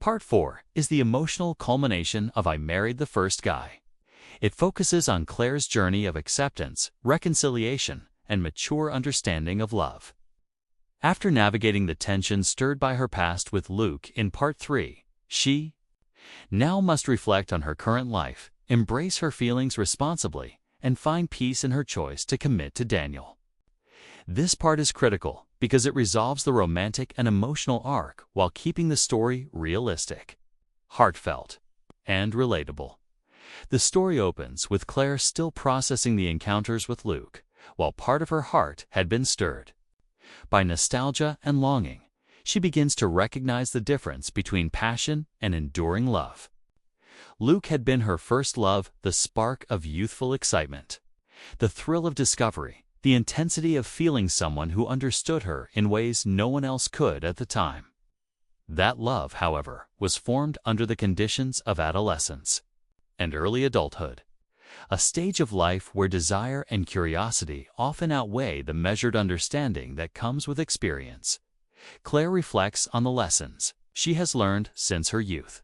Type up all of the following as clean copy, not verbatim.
Part 4 is the emotional culmination of I Married the First Guy. It focuses on Claire's journey of acceptance, reconciliation, and mature understanding of love. After navigating the tension stirred by her past with Luke in Part 3, she now must reflect on her current life, embrace her feelings responsibly, and find peace in her choice to commit to Daniel. This part is critical because it resolves the romantic and emotional arc while keeping the story realistic, heartfelt, and relatable. The story opens with Claire still processing the encounters with Luke, while part of her heart had been stirred by nostalgia and longing. She begins to recognize the difference between passion and enduring love. Luke had been her first love, the spark of youthful excitement, the thrill of discovery, the intensity of feeling someone who understood her in ways no one else could at the time. That love, however, was formed under the conditions of adolescence and early adulthood, a stage of life where desire and curiosity often outweigh the measured understanding that comes with experience. Claire reflects on the lessons she has learned since her youth.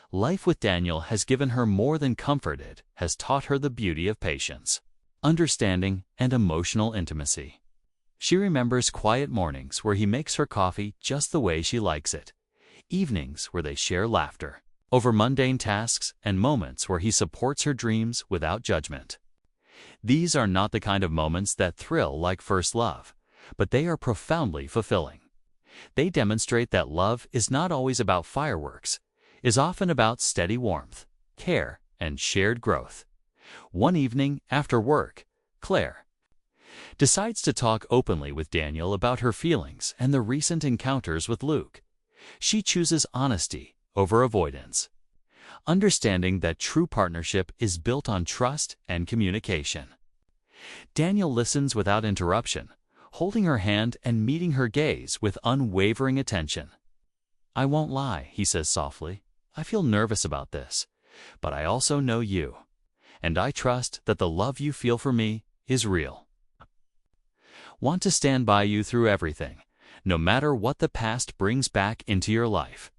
Life with Daniel has given her more than comfort. It has taught her the beauty of patience, understanding, and emotional intimacy. She remembers quiet mornings where he makes her coffee just the way she likes it, evenings where they share laughter over mundane tasks, and moments where he supports her dreams without judgment. These are not the kind of moments that thrill like first love, but they are profoundly fulfilling. They demonstrate that love is not always about fireworks, is often about steady warmth, care, and shared growth. One evening after work, Claire decides to talk openly with Daniel about her feelings and the recent encounters with Luke. She chooses honesty over avoidance, understanding that true partnership is built on trust and communication. Daniel listens without interruption, holding her hand and meeting her gaze with unwavering attention. "I won't lie," he says softly. "I feel nervous about this, but I also know you, and I trust that the love you feel for me is real. Want to stand by you through everything, no matter what the past brings back into your life."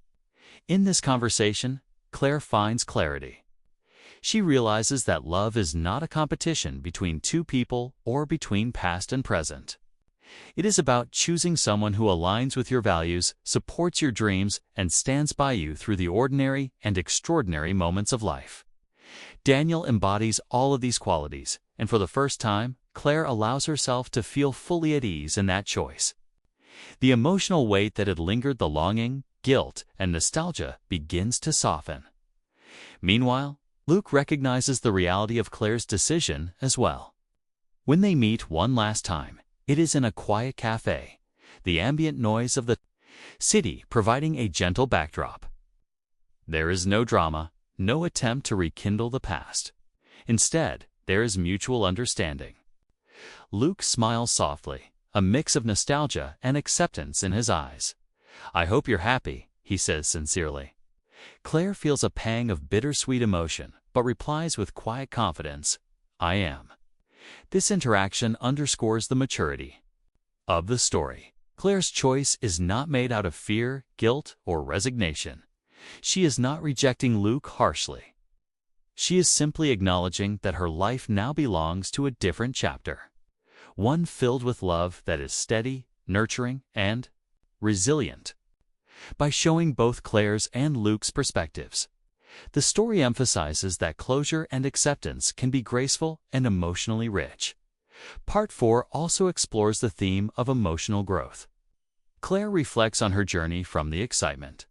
In this conversation, Claire finds clarity. She realizes that love is not a competition between two people or between past and present. It is about choosing someone who aligns with your values, supports your dreams, and stands by you through the ordinary and extraordinary moments of life. Daniel embodies all of these qualities, and for the first time, Claire allows herself to feel fully at ease in that choice. The emotional weight that had lingered, the longing, guilt, and nostalgia, begins to soften. Meanwhile, Luke recognizes the reality of Claire's decision as well. When they meet one last time, it is in a quiet cafe, the ambient noise of the city providing a gentle backdrop. There is no drama, no attempt to rekindle the past. Instead, there is mutual understanding. Luke smiles softly, a mix of nostalgia and acceptance in his eyes. "I hope you're happy," he says sincerely. Claire feels a pang of bittersweet emotion, but replies with quiet confidence, "I am." This interaction underscores the maturity of the story. Claire's choice is not made out of fear, guilt, or resignation. She is not rejecting Luke harshly. She is simply acknowledging that her life now belongs to a different chapter, one filled with love that is steady, nurturing, and resilient. By showing both Claire's and Luke's perspectives, the story emphasizes that closure and acceptance can be graceful and emotionally rich. Part 4 also explores the theme of emotional growth. Claire reflects on her journey from the excitement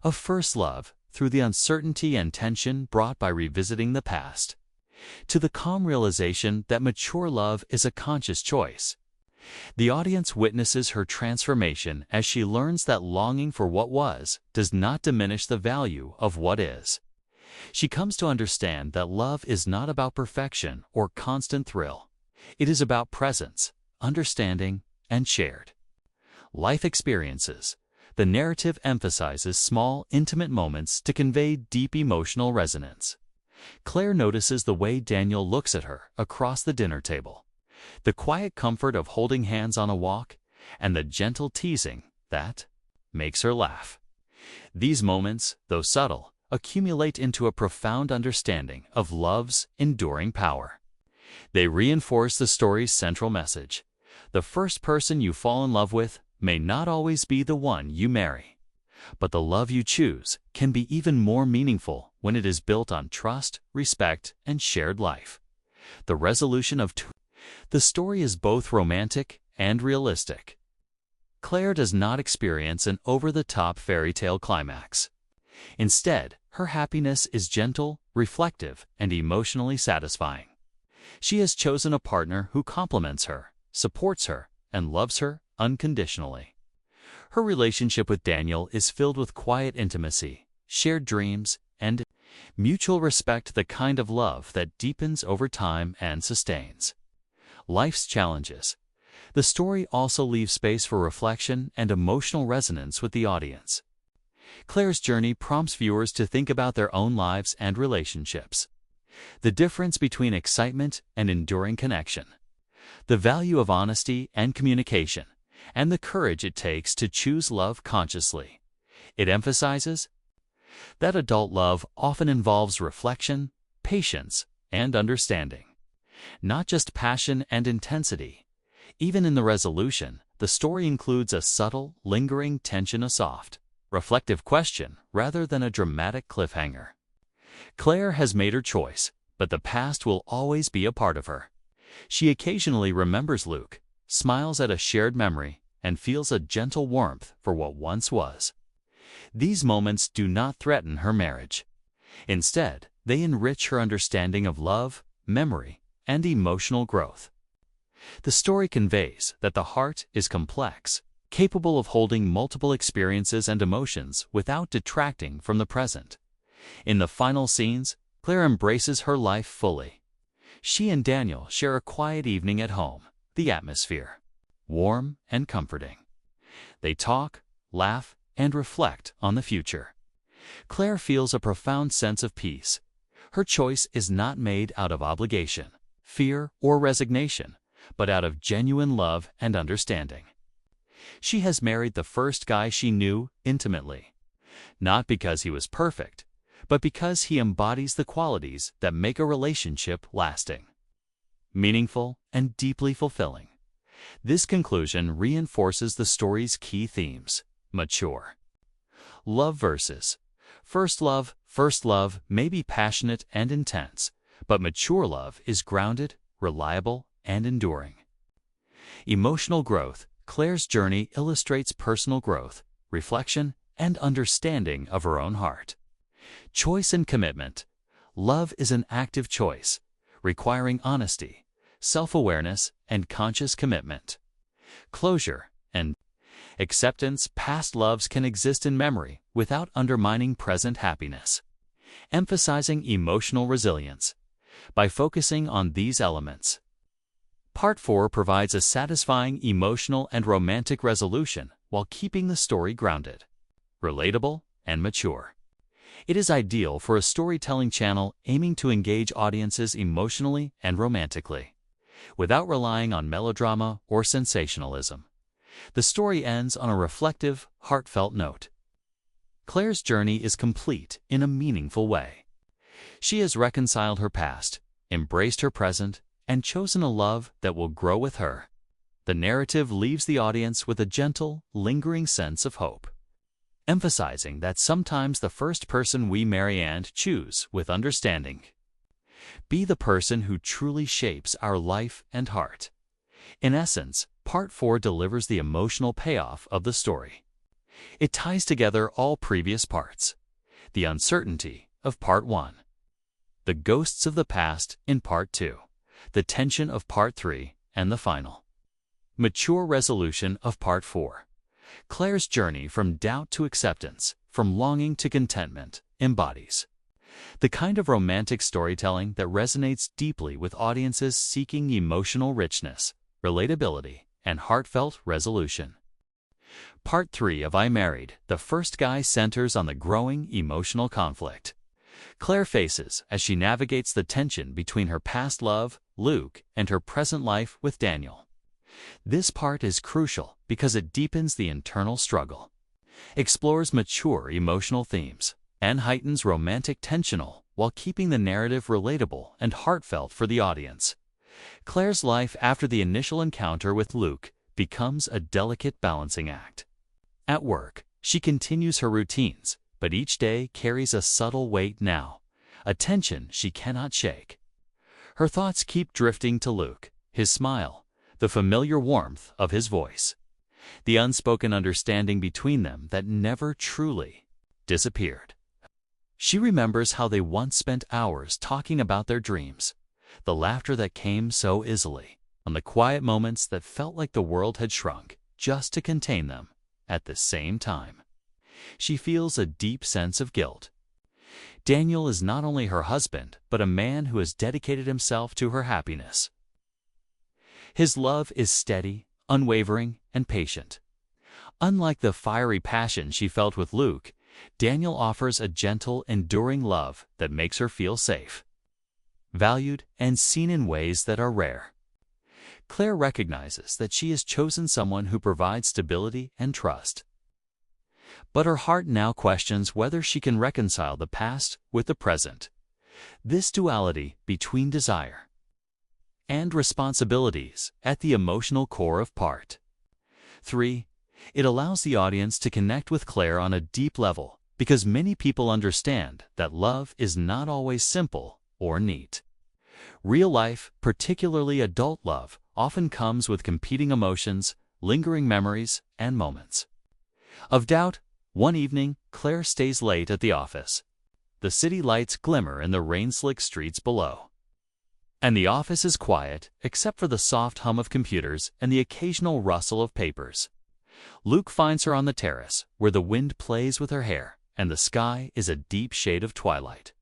of first love through the uncertainty and tension brought by revisiting the past, to the calm realization that mature love is a conscious choice. The audience witnesses her transformation as she learns that longing for what was does not diminish the value of what is. She comes to understand that love is not about perfection or constant thrill. It is about presence, understanding, and shared life experiences. The narrative emphasizes small, intimate moments to convey deep emotional resonance. Claire notices the way Daniel looks at her across the dinner table, the quiet comfort of holding hands on a walk, and the gentle teasing that makes her laugh. These moments, though subtle, accumulate into a profound understanding of love's enduring power. They reinforce the story's central message. The first person you fall in love with may not always be the one you marry. But the love you choose can be even more meaningful when it is built on trust, respect, and shared life. The resolution of the story is both romantic and realistic. Claire does not experience an over-the-top fairy tale climax. Instead, her happiness is gentle, reflective, and emotionally satisfying. She has chosen a partner who compliments her, supports her, and loves her unconditionally. Her relationship with Daniel is filled with quiet intimacy, shared dreams, and mutual respect, the kind of love that deepens over time and sustains life's challenges. The story also leaves space for reflection and emotional resonance with the audience. Claire's journey prompts viewers to think about their own lives and relationships, the difference between excitement and enduring connection, the value of honesty and communication, and the courage it takes to choose love consciously. It emphasizes that adult love often involves reflection, patience, and understanding, not just passion and intensity. Even in the resolution, the story includes a subtle, lingering tension, a soft, reflective question rather than a dramatic cliffhanger. Claire has made her choice, but the past will always be a part of her. She occasionally remembers Luke, smiles at a shared memory, and feels a gentle warmth for what once was. These moments do not threaten her marriage. Instead, they enrich her understanding of love, memory, and emotional growth. The story conveys that the heart is complex, capable of holding multiple experiences and emotions without detracting from the present. In the final scenes, Claire embraces her life fully. She and Daniel share a quiet evening at home, the atmosphere warm and comforting. They talk, laugh, and reflect on the future. Claire feels a profound sense of peace. Her choice is not made out of obligation, fear, or resignation, but out of genuine love and understanding. She has married the first guy she knew intimately, not because he was perfect, but because he embodies the qualities that make a relationship lasting, meaningful, and deeply fulfilling. This conclusion reinforces the story's key themes. Mature love versus first love. First love may be passionate and intense, but mature love is grounded, reliable, and enduring. Emotional growth. Claire's journey illustrates personal growth, reflection, and understanding of her own heart. Choice and commitment. Love is an active choice, requiring honesty, self-awareness, and conscious commitment. Closure and acceptance. Past loves can exist in memory without undermining present happiness. Emphasizing emotional resilience. By focusing on these elements, Part 4 provides a satisfying emotional and romantic resolution while keeping the story grounded, relatable, and mature. It is ideal for a storytelling channel aiming to engage audiences emotionally and romantically, without relying on melodrama or sensationalism. The story ends on a reflective, heartfelt note. Claire's journey is complete in a meaningful way. She has reconciled her past, embraced her present, and chosen a love that will grow with her. The narrative leaves the audience with a gentle, lingering sense of hope, emphasizing that sometimes the first person we marry and choose with understanding be the person who truly shapes our life and heart. In essence, Part 4 delivers the emotional payoff of the story. It ties together all previous parts. The uncertainty of Part 1, the ghosts of the past in Part 2, the tension of Part 3, and the final, mature resolution of Part 4. Claire's journey from doubt to acceptance, from longing to contentment, embodies the kind of romantic storytelling that resonates deeply with audiences seeking emotional richness, relatability, and heartfelt resolution. Part 3 of I Married the First Guy centers on the growing emotional conflict Claire faces as she navigates the tension between her past love, Luke, and her present life with Daniel. This part is crucial because it deepens the internal struggle. explores mature emotional themes, and heightens romantic tension while keeping the narrative relatable and heartfelt for the audience. Claire's life after the initial encounter with Luke becomes a delicate balancing act. At work, she continues her routines, but each day carries a subtle weight now, a tension she cannot shake. Her thoughts keep drifting to Luke, his smile, the familiar warmth of his voice, the unspoken understanding between them that never truly disappeared. She remembers how they once spent hours talking about their dreams, the laughter that came so easily, and the quiet moments that felt like the world had shrunk just to contain them. At the same time, she feels a deep sense of guilt. Daniel is not only her husband, but a man who has dedicated himself to her happiness. His love is steady, unwavering, and patient. Unlike the fiery passion she felt with Luke, Daniel offers a gentle, enduring love that makes her feel safe, valued, and seen in ways that are rare. Claire recognizes that she has chosen someone who provides stability and trust. But her heart now questions whether she can reconcile the past with the present. This duality between desire and responsibilities at the emotional core of Part 3. It allows the audience to connect with Claire on a deep level because many people understand that love is not always simple or neat. Real life, particularly adult love, often comes with competing emotions, lingering memories, and moments of doubt. One evening, Claire stays late at the office. The city lights glimmer in the rain-slick streets below, and the office is quiet except for the soft hum of computers and the occasional rustle of papers. Luke finds her on the terrace, where the wind plays with her hair, and the sky is a deep shade of twilight.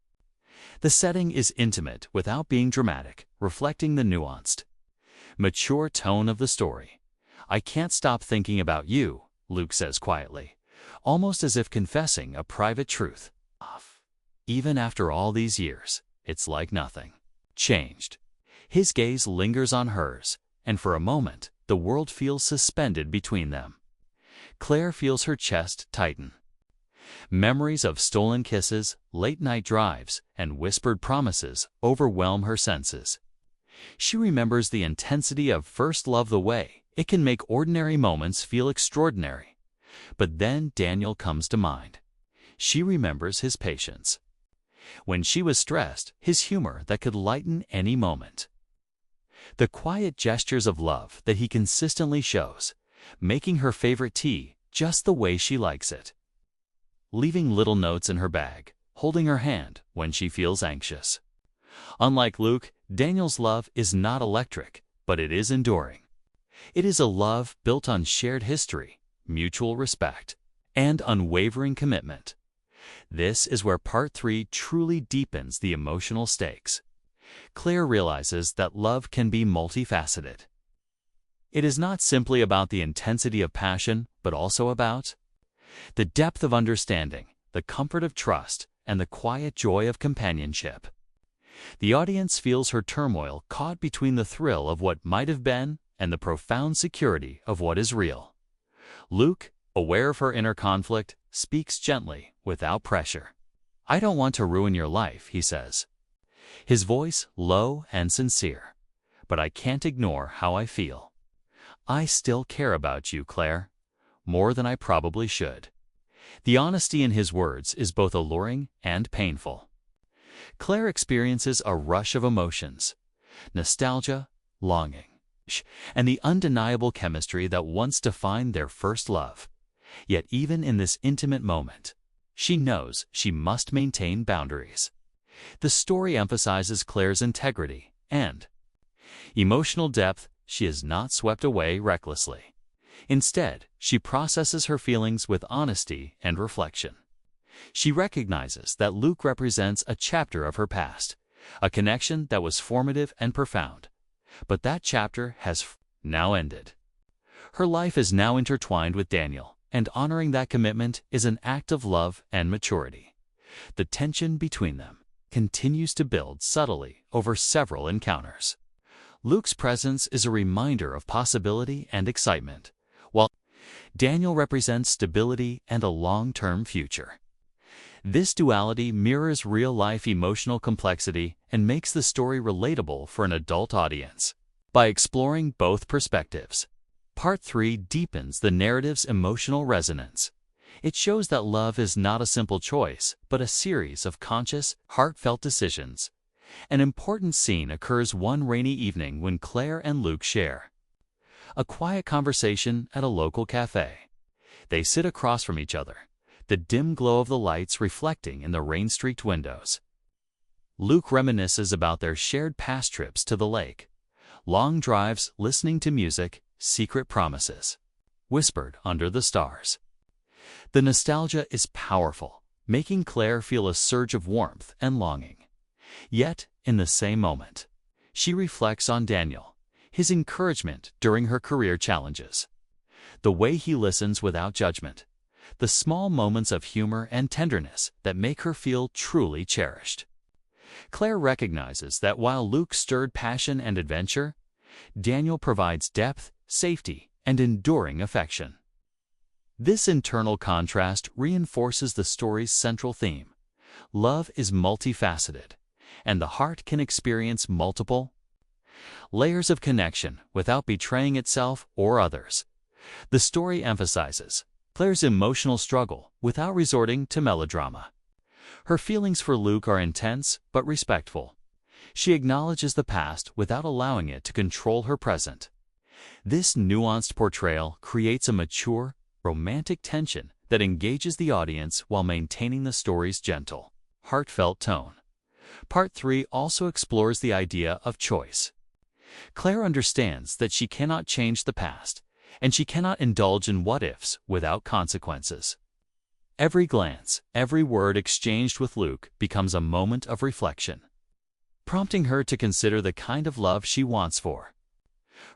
The setting is intimate without being dramatic, reflecting the nuanced, mature tone of the story. "I can't stop thinking about you," Luke says quietly, almost as if confessing a private truth. Even after all these years, it's like nothing changed. His gaze lingers on hers, and for a moment, the world feels suspended between them. Claire feels her chest tighten. Memories of stolen kisses, late-night drives, and whispered promises overwhelm her senses. She remembers the intensity of first love, the way it can make ordinary moments feel extraordinary. But then Daniel comes to mind. She remembers his patience. When she was stressed, his humor that could lighten any moment. The quiet gestures of love that he consistently shows, making her favorite tea just the way she likes it, leaving little notes in her bag, holding her hand when she feels anxious. Unlike Luke, Daniel's love is not electric, but it is enduring. It is a love built on shared history, mutual respect, and unwavering commitment. This is where Part 3 truly deepens the emotional stakes. Claire realizes that love can be multifaceted. It is not simply about the intensity of passion, but also about the depth of understanding, the comfort of trust, and the quiet joy of companionship. The audience feels her turmoil, caught between the thrill of what might have been and the profound security of what is real. Luke, aware of her inner conflict, speaks gently, without pressure. "I don't want to ruin your life," he says, his voice low and sincere. "But I can't ignore how I feel. I still care about you, Claire, more than I probably should." The honesty in his words is both alluring and painful. Claire experiences a rush of emotions: nostalgia, longing, and the undeniable chemistry that once defined their first love. Yet even in this intimate moment, she knows she must maintain boundaries. The story emphasizes Claire's integrity and emotional depth. She is not swept away recklessly. Instead, she processes her feelings with honesty and reflection. She recognizes that Luke represents a chapter of her past, a connection that was formative and profound. But that chapter has now ended. Her life is now intertwined with Daniel, and honoring that commitment is an act of love and maturity. The tension between them continues to build subtly over several encounters. Luke's presence is a reminder of possibility and excitement, while Daniel represents stability and a long-term future. This duality mirrors real-life emotional complexity and makes the story relatable for an adult audience. By exploring both perspectives, Part 3 deepens the narrative's emotional resonance. It shows that love is not a simple choice, but a series of conscious, heartfelt decisions. An important scene occurs one rainy evening when Claire and Luke share a quiet conversation at a local cafe. They sit across from each other, the dim glow of the lights reflecting in the rain-streaked windows. Luke reminisces about their shared past trips to the lake, long drives listening to music, secret promises, whispered under the stars. The nostalgia is powerful, making Claire feel a surge of warmth and longing. Yet, in the same moment, she reflects on Daniel, his encouragement during her career challenges, the way he listens without judgment, the small moments of humor and tenderness that make her feel truly cherished. Claire recognizes that while Luke stirred passion and adventure, Daniel provides depth, safety, and enduring affection. This internal contrast reinforces the story's central theme. Love is multifaceted, and the heart can experience multiple layers of connection without betraying itself or others. The story emphasizes Claire's emotional struggle without resorting to melodrama. Her feelings for Luke are intense but respectful. She acknowledges the past without allowing it to control her present. This nuanced portrayal creates a mature, romantic tension that engages the audience while maintaining the story's gentle, heartfelt tone. Part 3 also explores the idea of choice. Claire understands that she cannot change the past, and she cannot indulge in what-ifs without consequences. Every glance, every word exchanged with Luke becomes a moment of reflection, prompting her to consider the kind of love she wants for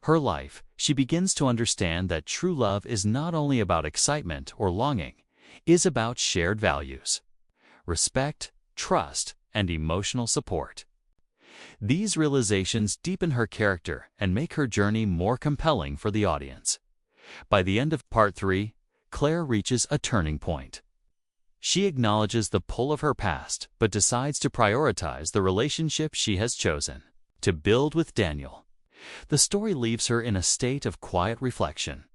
her life. She begins to understand that true love is not only about excitement or longing, it is about shared values, respect, trust, and emotional support. These realizations deepen her character and make her journey more compelling for the audience. By the end of Part 3, Claire reaches a turning point. She acknowledges the pull of her past but decides to prioritize the relationship she has chosen to build with Daniel. The story leaves her in a state of quiet reflection,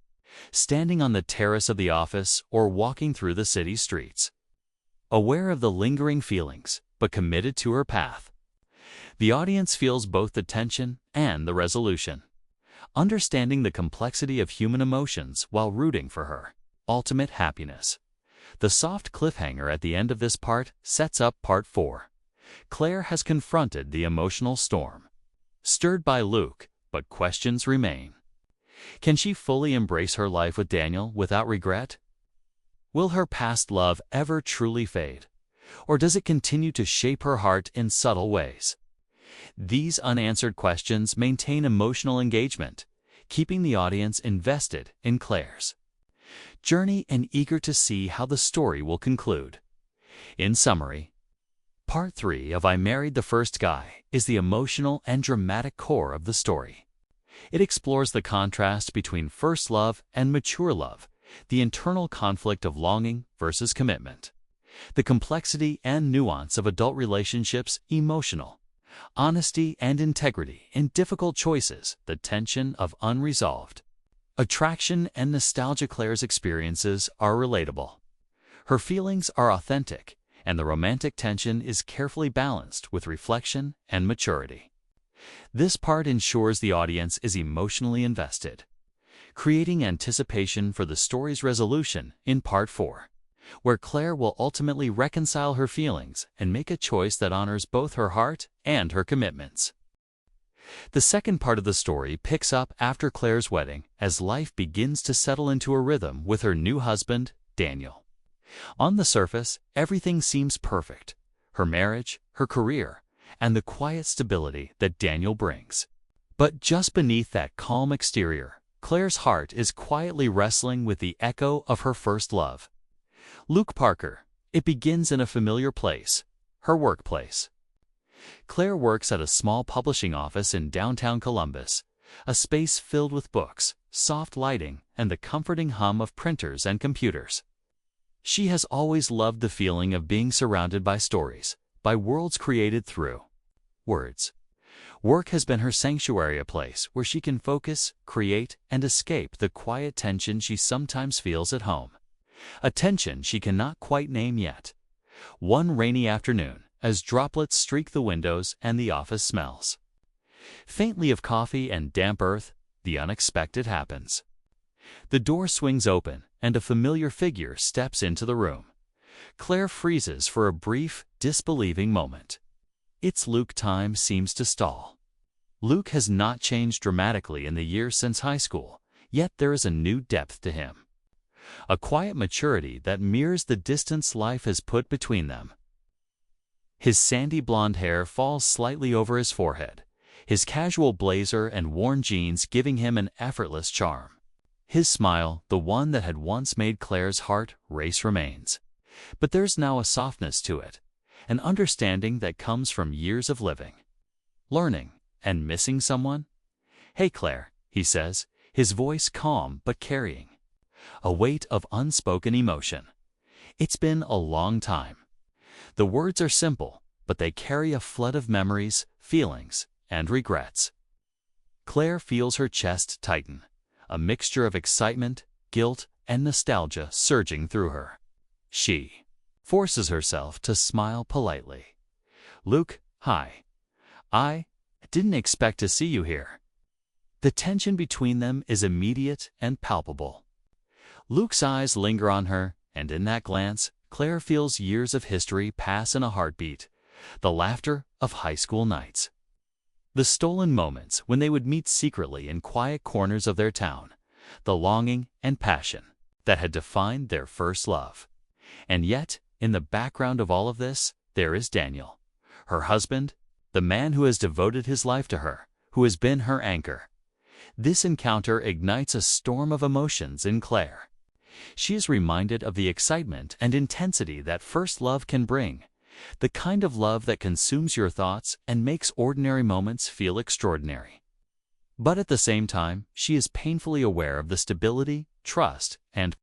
standing on the terrace of the office or walking through the city streets, aware of the lingering feelings but committed to her path. The audience feels both the tension and the resolution, understanding the complexity of human emotions while rooting for her ultimate happiness. The soft cliffhanger at the end of this part sets up Part 4. Claire has confronted the emotional storm, stirred by Luke, but questions remain. Can she fully embrace her life with Daniel without regret? Will her past love ever truly fade, or does it continue to shape her heart in subtle ways? These unanswered questions maintain emotional engagement, keeping the audience invested in Claire's journey and eager to see how the story will conclude. In summary, Part 3 of I Married the First Guy is the emotional and dramatic core of the story. It explores the contrast between first love and mature love, the internal conflict of longing versus commitment, the complexity and nuance of adult relationships, emotional honesty and integrity in difficult choices, the tension of unresolved attraction and nostalgia. Claire's experiences are relatable. Her feelings are authentic, and the romantic tension is carefully balanced with reflection and maturity. This part ensures the audience is emotionally invested, creating anticipation for the story's resolution in Part 4, where Claire will ultimately reconcile her feelings and make a choice that honors both her heart and her commitments. The second part of the story picks up after Claire's wedding as life begins to settle into a rhythm with her new husband, Daniel. On the surface, everything seems perfect: her marriage, her career, and the quiet stability that Daniel brings. But just beneath that calm exterior, Claire's heart is quietly wrestling with the echo of her first love, Luke Parker. It begins in a familiar place, her workplace. Claire works at a small publishing office in downtown Columbus, a space filled with books, soft lighting, and the comforting hum of printers and computers. She has always loved the feeling of being surrounded by stories, by worlds created through words. Work has been her sanctuary, a place where she can focus, create, and escape the quiet tension she sometimes feels at home. A tension she cannot quite name yet. One rainy afternoon, as droplets streak the windows and the office smells faintly of coffee and damp earth, the unexpected happens. The door swings open, and a familiar figure steps into the room. Claire freezes for a brief, disbelieving moment. It's Luke. Time seems to stall. Luke has not changed dramatically in the years since high school, yet there is a new depth to him. A quiet maturity that mirrors the distance life has put between them. His sandy blonde hair falls slightly over his forehead, his casual blazer and worn jeans giving him an effortless charm. His smile, the one that had once made Claire's heart race, remains. But there's now a softness to it, an understanding that comes from years of living, learning, and missing someone. "Hey Claire," he says, his voice calm but carrying a weight of unspoken emotion. "It's been a long time." The words are simple, but they carry a flood of memories, feelings, and regrets. Claire feels her chest tighten, a mixture of excitement, guilt, and nostalgia surging through her. She forces herself to smile politely. "Luke, hi. I didn't expect to see you here." The tension between them is immediate and palpable. Luke's eyes linger on her, and in that glance, Claire feels years of history pass in a heartbeat, the laughter of high school nights, the stolen moments when they would meet secretly in quiet corners of their town, the longing and passion that had defined their first love. And yet, in the background of all of this, there is Daniel, her husband, the man who has devoted his life to her, who has been her anchor. This encounter ignites a storm of emotions in Claire. She is reminded of the excitement and intensity that first love can bring, the kind of love that consumes your thoughts and makes ordinary moments feel extraordinary. But at the same time, she is painfully aware of the stability, trust, and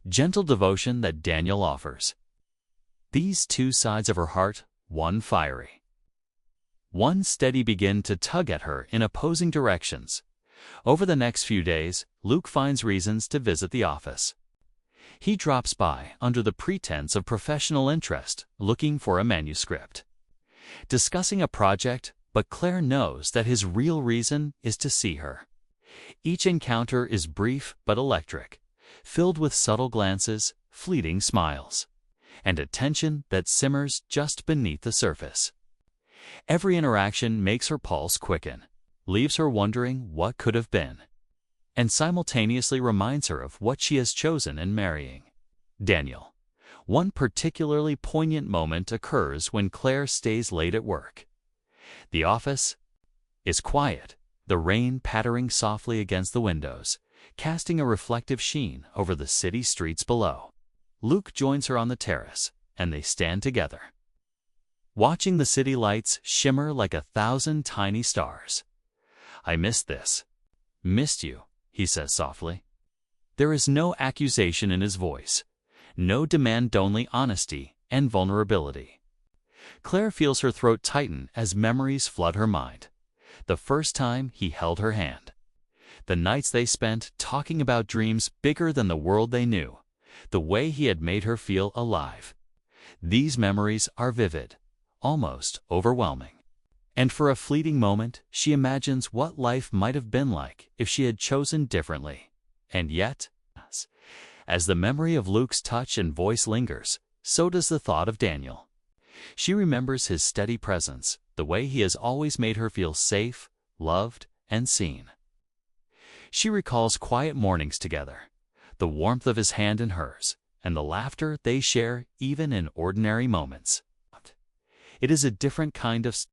gentle devotion that Daniel offers. These two sides of her heart, one fiery, one steady, begin to tug at her in opposing directions. Over the next few days, Luke finds reasons to visit the office. He drops by under the pretense of professional interest, looking for a manuscript, discussing a project, but Claire knows that his real reason is to see her. Each encounter is brief but electric, filled with subtle glances, fleeting smiles, and a tension that simmers just beneath the surface. Every interaction makes her pulse quicken, leaves her wondering what could have been, and simultaneously reminds her of what she has chosen in marrying Daniel. One particularly poignant moment occurs when Claire stays late at work. The office is quiet, the rain pattering softly against the windows, casting a reflective sheen over the city streets below. Luke joins her on the terrace, and they stand together, watching the city lights shimmer like 1,000 tiny stars. "I missed this." "Missed you," he says softly. There is no accusation in his voice, no demand, only honesty and vulnerability. Claire feels her throat tighten as memories flood her mind. The first time he held her hand, the nights they spent talking about dreams bigger than the world they knew, the way he had made her feel alive. These memories are vivid, almost overwhelming. And for a fleeting moment, she imagines what life might have been like if she had chosen differently. And yet, as the memory of Luke's touch and voice lingers, so does the thought of Daniel. She remembers his steady presence, the way he has always made her feel safe, loved, and seen. She recalls quiet mornings together, the warmth of his hand in hers, and the laughter they share even in ordinary moments. It is a different kind of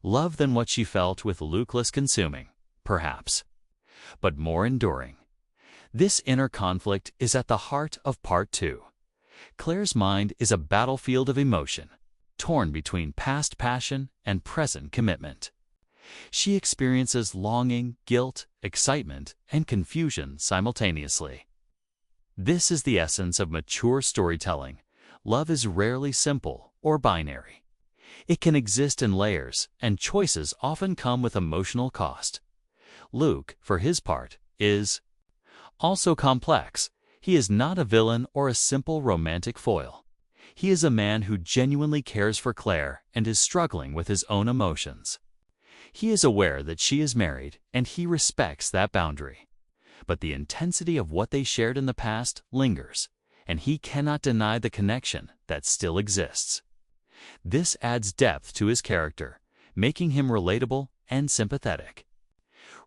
love than what she felt with Luke, less consuming, perhaps, but more enduring. This inner conflict is at the heart of Part 2. Claire's mind is a battlefield of emotion, torn between past passion and present commitment. She experiences longing, guilt, excitement, and confusion simultaneously. This is the essence of mature storytelling. Love is rarely simple or binary. It can exist in layers, and choices often come with emotional cost. Luke, for his part, is also complex. He is not a villain or a simple romantic foil. He is a man who genuinely cares for Claire and is struggling with his own emotions. He is aware that she is married, and he respects that boundary. But the intensity of what they shared in the past lingers, and he cannot deny the connection that still exists. This adds depth to his character, making him relatable and sympathetic.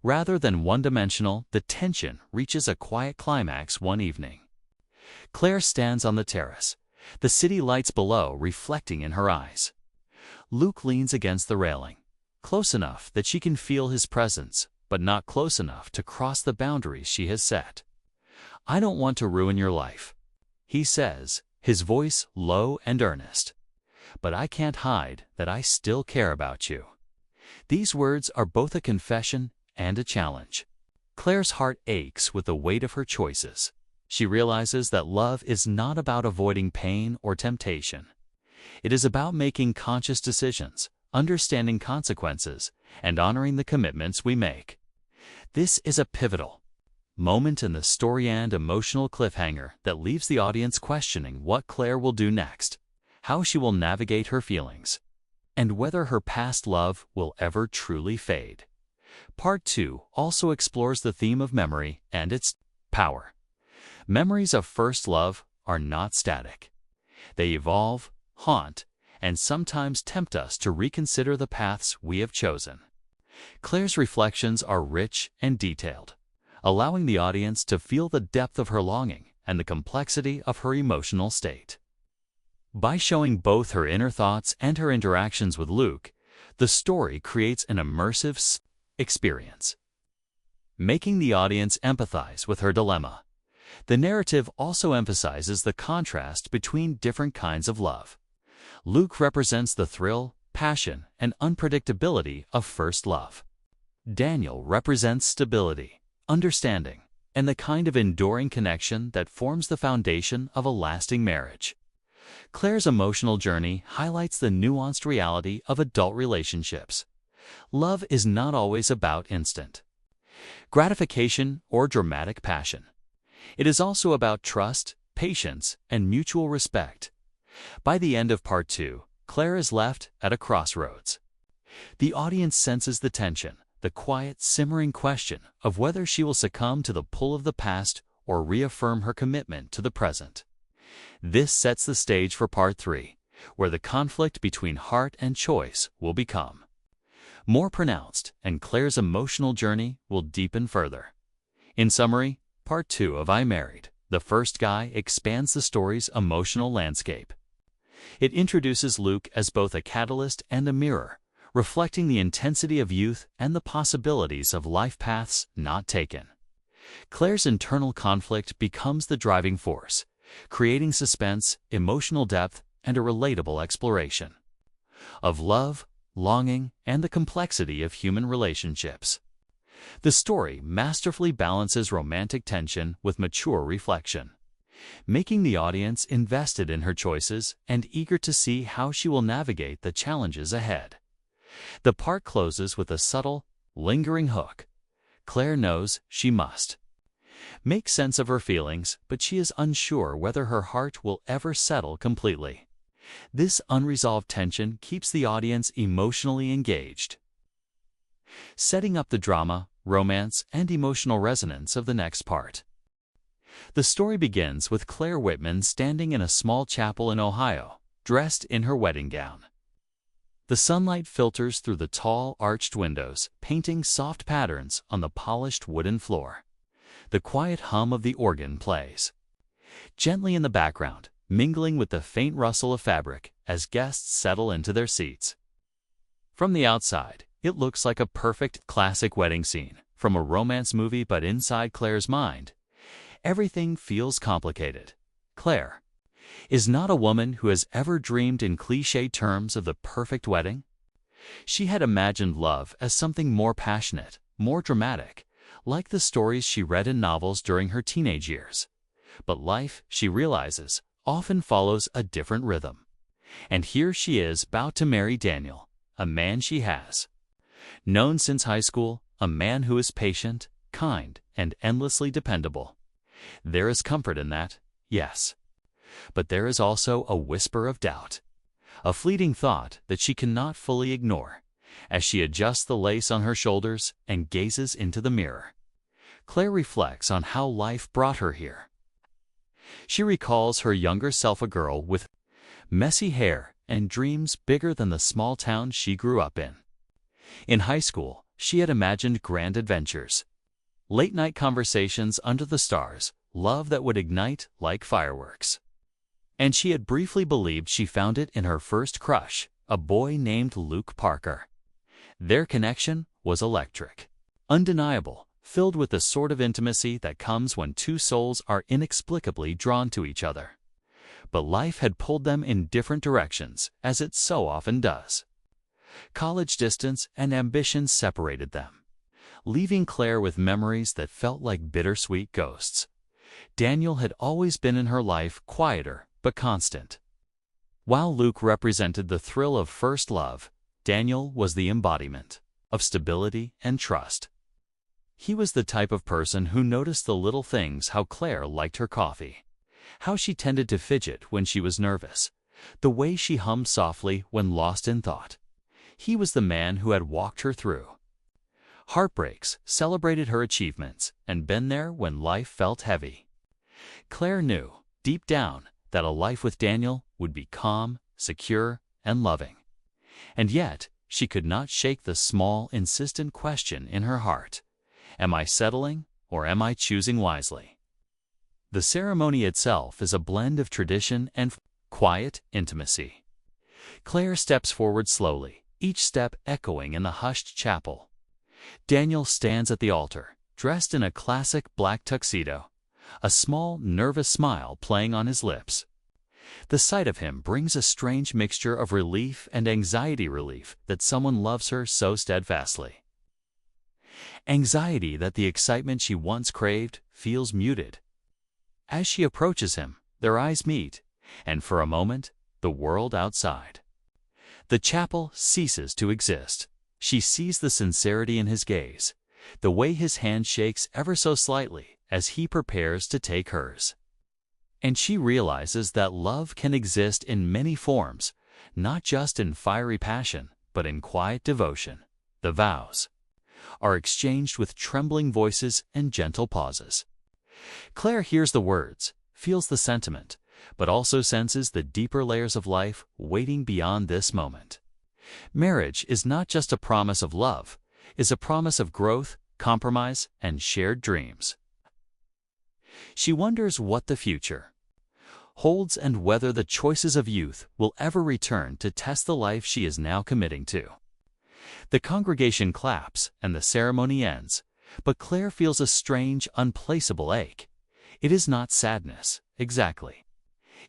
Rather than one-dimensional, the tension reaches a quiet climax one evening. Claire stands on the terrace, the city lights below reflecting in her eyes. Luke leans against the railing, close enough that she can feel his presence, but not close enough to cross the boundaries she has set. "I don't want to ruin your life," he says, his voice low and earnest. "But I can't hide that I still care about you." These words are both a confession and a challenge. Claire's heart aches with the weight of her choices. She realizes that love is not about avoiding pain or temptation. It is about making conscious decisions, understanding consequences, and honoring the commitments we make. This is a pivotal moment in the story and emotional cliffhanger that leaves the audience questioning what Claire will do next, how she will navigate her feelings, and whether her past love will ever truly fade. Part 2 also explores the theme of memory and its power. Memories of first love are not static. They evolve, haunt, and sometimes tempt us to reconsider the paths we have chosen. Claire's reflections are rich and detailed, allowing the audience to feel the depth of her longing and the complexity of her emotional state. By showing both her inner thoughts and her interactions with Luke, the story creates an immersive experience, making the audience empathize with her dilemma. The narrative also emphasizes the contrast between different kinds of love. Luke represents the thrill, passion, and unpredictability of first love. Daniel represents stability, understanding, and the kind of enduring connection that forms the foundation of a lasting marriage. Claire's emotional journey highlights the nuanced reality of adult relationships. Love is not always about instant gratification or dramatic passion. It is also about trust, patience, and mutual respect. By the end of Part 2, Claire is left at a crossroads. The audience senses the tension, the quiet, simmering question of whether she will succumb to the pull of the past or reaffirm her commitment to the present. This sets the stage for Part 3, where the conflict between heart and choice will become more pronounced, and Claire's emotional journey will deepen further. In summary, Part 2 of I Married the First Guy expands the story's emotional landscape. It introduces Luke as both a catalyst and a mirror, reflecting the intensity of youth and the possibilities of life paths not taken. Claire's internal conflict becomes the driving force, creating suspense, emotional depth, and a relatable exploration of love, longing, and the complexity of human relationships. The story masterfully balances romantic tension with mature reflection, making the audience invested in her choices and eager to see how she will navigate the challenges ahead. The part closes with a subtle, lingering hook. Claire knows she must make sense of her feelings, but she is unsure whether her heart will ever settle completely. This unresolved tension keeps the audience emotionally engaged, setting up the drama, romance, and emotional resonance of the next part. The story begins with Claire Whitman standing in a small chapel in Ohio, dressed in her wedding gown. The sunlight filters through the tall, arched windows, painting soft patterns on the polished wooden floor. The quiet hum of the organ plays gently in the background, mingling with the faint rustle of fabric as guests settle into their seats. From the outside, it looks like a perfect classic wedding scene from a romance movie, but inside Claire's mind, everything feels complicated. Claire is not a woman who has ever dreamed in cliché terms of the perfect wedding. She had imagined love as something more passionate, more dramatic, like the stories she read in novels during her teenage years. But life, she realizes, often follows a different rhythm. And here she is about to marry Daniel, a man she has known since high school, a man who is patient, kind, and endlessly dependable. There is comfort in that, yes. But there is also a whisper of doubt, a fleeting thought that she cannot fully ignore, as she adjusts the lace on her shoulders and gazes into the mirror. Claire reflects on how life brought her here. She recalls her younger self, a girl with messy hair and dreams bigger than the small town she grew up in. In high school, she had imagined grand adventures, late-night conversations under the stars, love that would ignite like fireworks. And she had briefly believed she found it in her first crush, a boy named Luke Parker. Their connection was electric, undeniable, filled with the sort of intimacy that comes when two souls are inexplicably drawn to each other. But life had pulled them in different directions, as it so often does. College distance and ambition separated them, leaving Claire with memories that felt like bittersweet ghosts. Daniel had always been in her life, quieter but constant. While Luke represented the thrill of first love, Daniel was the embodiment of stability and trust. He was the type of person who noticed the little things: how Claire liked her coffee, how she tended to fidget when she was nervous, the way she hummed softly when lost in thought. He was the man who had walked her through heartbreaks, celebrated her achievements, and been there when life felt heavy. Claire knew, deep down, that a life with Daniel would be calm, secure, and loving. And yet, she could not shake the small, insistent question in her heart: am I settling, or am I choosing wisely? The ceremony itself is a blend of tradition and quiet intimacy. Claire steps forward slowly, each step echoing in the hushed chapel. Daniel stands at the altar, dressed in a classic black tuxedo, a small, nervous smile playing on his lips. The sight of him brings a strange mixture of relief and anxiety: relief that someone loves her so steadfastly, anxiety that the excitement she once craved feels muted. As she approaches him, their eyes meet, and for a moment, the world outside, the chapel, ceases to exist. She sees the sincerity in his gaze, the way his hand shakes ever so slightly as he prepares to take hers. And she realizes that love can exist in many forms, not just in fiery passion, but in quiet devotion. The vows are exchanged with trembling voices and gentle pauses. Claire hears the words, feels the sentiment, but also senses the deeper layers of life waiting beyond this moment. Marriage is not just a promise of love, it is a promise of growth, compromise, and shared dreams. She wonders what the future holds and whether the choices of youth will ever return to test the life she is now committing to. The congregation claps and the ceremony ends, but Claire feels a strange, unplaceable ache. It is not sadness, exactly.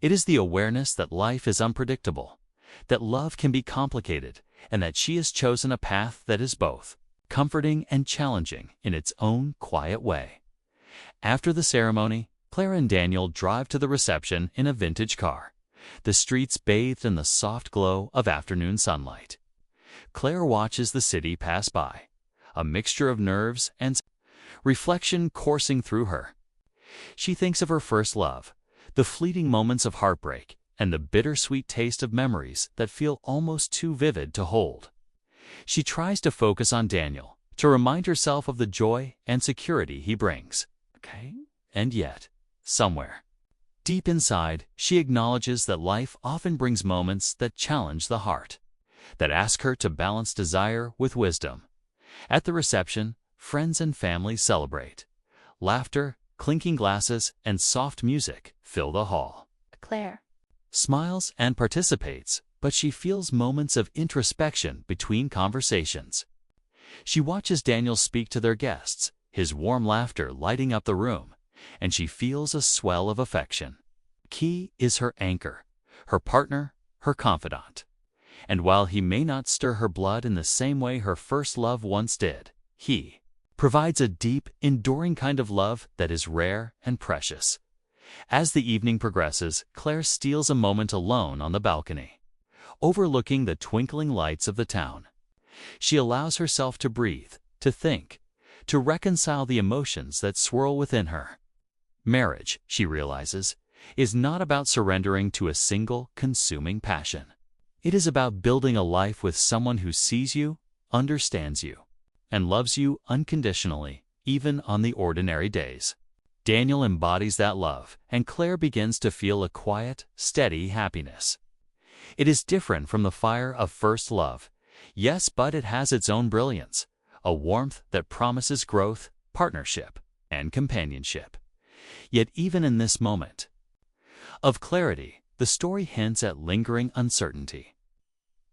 It is the awareness that life is unpredictable, that love can be complicated, and that she has chosen a path that is both comforting and challenging in its own quiet way. After the ceremony, Claire and Daniel drive to the reception in a vintage car, the streets bathed in the soft glow of afternoon sunlight. Claire watches the city pass by, a mixture of nerves and reflection coursing through her. She thinks of her first love, the fleeting moments of heartbreak, and the bittersweet taste of memories that feel almost too vivid to hold. She tries to focus on Daniel, to remind herself of the joy and security he brings. And yet, somewhere deep inside, she acknowledges that life often brings moments that challenge the heart, that ask her to balance desire with wisdom. At the reception, friends and family celebrate. Laughter, clinking glasses, and soft music fill the hall. Claire Smiles and participates, but she feels moments of introspection between conversations. She watches Daniel speak to their guests, his warm laughter lighting up the room, and she feels a swell of affection. He is her anchor, her partner, her confidant. And while he may not stir her blood in the same way her first love once did, he provides a deep, enduring kind of love that is rare and precious. As the evening progresses, Claire steals a moment alone on the balcony, overlooking the twinkling lights of the town. She allows herself to breathe, to think, to reconcile the emotions that swirl within her. Marriage, she realizes, is not about surrendering to a single, consuming passion. It is about building a life with someone who sees you, understands you, and loves you unconditionally, even on the ordinary days. Daniel embodies that love, and Claire begins to feel a quiet, steady happiness. It is different from the fire of first love, yes, but it has its own brilliance, a warmth that promises growth, partnership, and companionship. Yet even in this moment of clarity, the story hints at lingering uncertainty.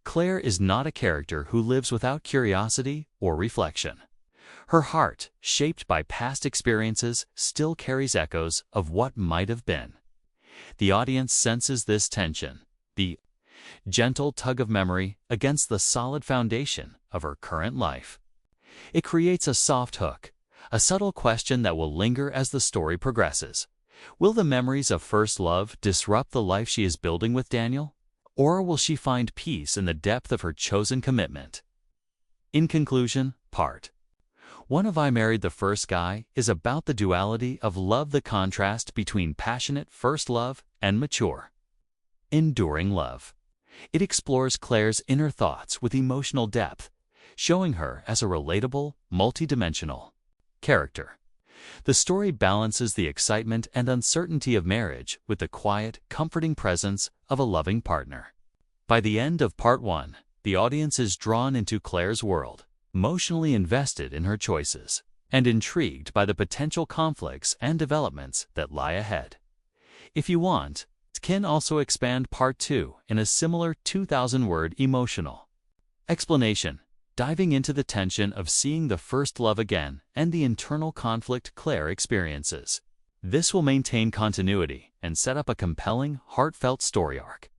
Claire is not a character who lives without curiosity or reflection. Her heart, shaped by past experiences, still carries echoes of what might have been. The audience senses this tension, the gentle tug of memory against the solid foundation of her current life. It creates a soft hook, a subtle question that will linger as the story progresses. Will the memories of first love disrupt the life she is building with Daniel? Or will she find peace in the depth of her chosen commitment? In conclusion, Part 1 of I Married the First Guy is about the duality of love, the contrast between passionate first love and mature, enduring love. It explores Claire's inner thoughts with emotional depth, showing her as a relatable, multidimensional character. The story balances the excitement and uncertainty of marriage with the quiet, comforting presence of a loving partner. By the end of Part 1, the audience is drawn into Claire's world, emotionally invested in her choices, and intrigued by the potential conflicts and developments that lie ahead. If you want, it can also expand Part 2 in a similar 2,000-word emotional explanation, diving into the tension of seeing the first love again and the internal conflict Claire experiences. This will maintain continuity and set up a compelling, heartfelt story arc.